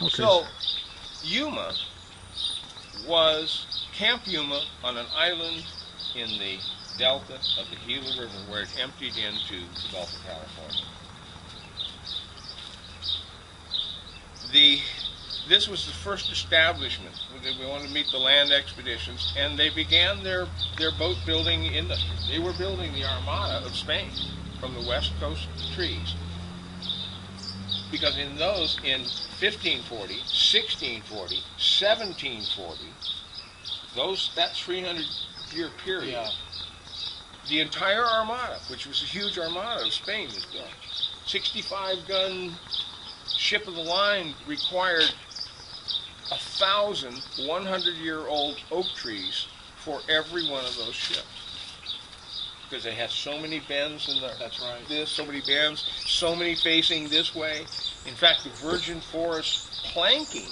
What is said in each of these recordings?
Okay. So, Yuma was Camp Yuma on an island in the delta of the Gila River where it emptied into the Gulf of California. This was the first establishment. We wanted to meet the land expeditions, and they began their boat building industry. They were building the Armada of Spain from the west coast trees. Because in 1540, 1640, 1740, that 300-year period, yeah. The entire Armada, which was a huge Armada of Spain, was built. 65-gun ship of the line required 1,000 100-year-old oak trees for every one of those ships. Because they had so many bends in That's right. so many bends, so many facing this way. In fact, the virgin forest planking,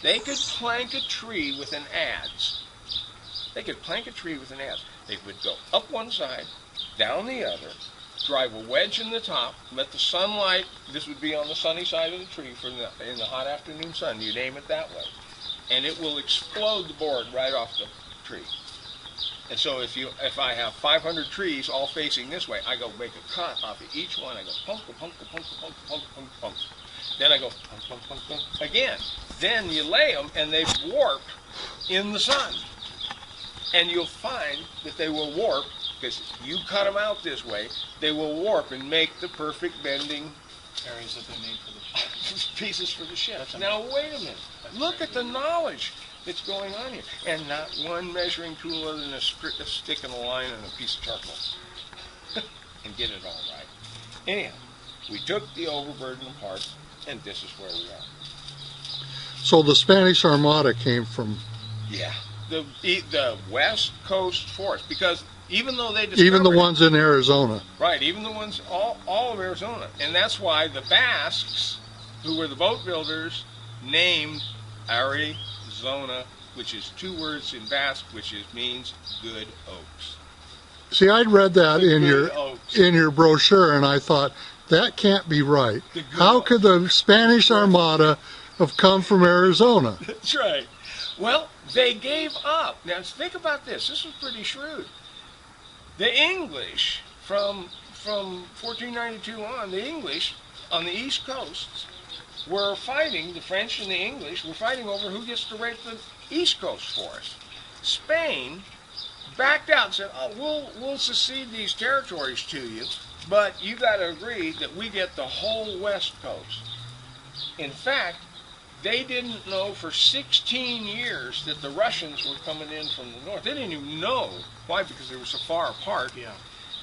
they could plank a tree with an adze. They could plank a tree with an adze. They would go up one side, down the other, drive a wedge in the top, let the sunlight, this would be on the sunny side of the tree in the hot afternoon sun, you'd aim it that way, and it will explode the board right off the tree. And so if I have 500 trees all facing this way, I go make a cut off of each one. I go punk, punk, punk, punk, punk, punk, punk. Then I go punk, punk, punk, punk again. Then you lay them and they warp in the sun. And you'll find that they will warp, because you cut them out this way, they will warp and make the perfect bending Areas that they need for the ship. pieces for the ship. Now wait a minute. Look at the knowledge that's going on here. And not one measuring tool other than a stick and a line and a piece of charcoal. And get it all right. Anyhow, we took the overburden apart, and this is where we are. So the Spanish Armada came from... Yeah. The West Coast forest, because even though they discovered... Even the ones in Arizona. Right, even the ones, all of Arizona. And that's why the Basques, who were the boat builders, named Arizona, which is two words in Basque, which means good oaks. See, I'd read that in your brochure, and I thought, that can't be right. How could the Spanish Armada have come from Arizona? That's right. Well, they gave up. Now, think about this. This was pretty shrewd. The English, from 1492 on, the English on the East Coast were fighting, the French and the English were fighting over who gets to rape the East Coast forest. Spain backed out and said, oh, we'll secede these territories to you, but you got to agree that we get the whole West Coast. In fact, they didn't know for 16 years that the Russians were coming in from the north. They didn't even know. Why? Because they were so far apart. Yeah.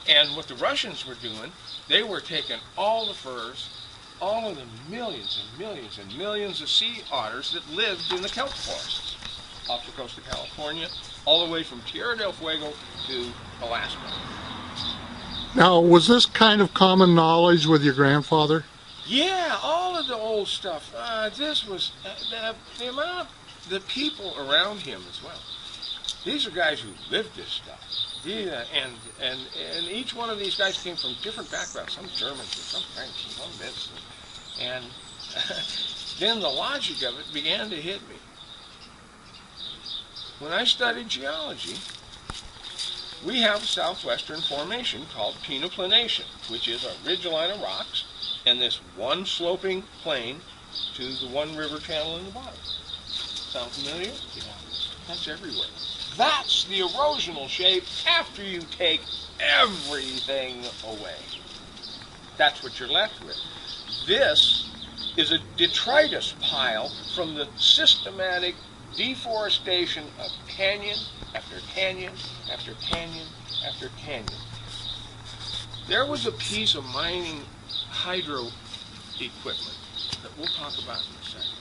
And what the Russians were doing, they were taking all the furs, all of the millions and millions and millions of sea otters that lived in the kelp forests off the coast of California, all the way from Tierra del Fuego to Alaska. Now, was this kind of common knowledge with your grandfather? Yeah, all of the old stuff. This was the amount of the people around him as well. These are guys who lived this stuff. Yeah, and each one of these guys came from different backgrounds. Some Germans, and some French, and some this. And then the logic of it began to hit me. When I studied geology, we have a southwestern formation called penoplanation, which is a ridgeline of rocks and this one sloping plain to the one river channel in the bottom. Sound familiar? Yeah. That's everywhere. That's the erosional shape after you take everything away. That's what you're left with. This is a detritus pile from the systematic deforestation of canyon after canyon after canyon after canyon. There was a piece of mining hydro equipment that we'll talk about in a second.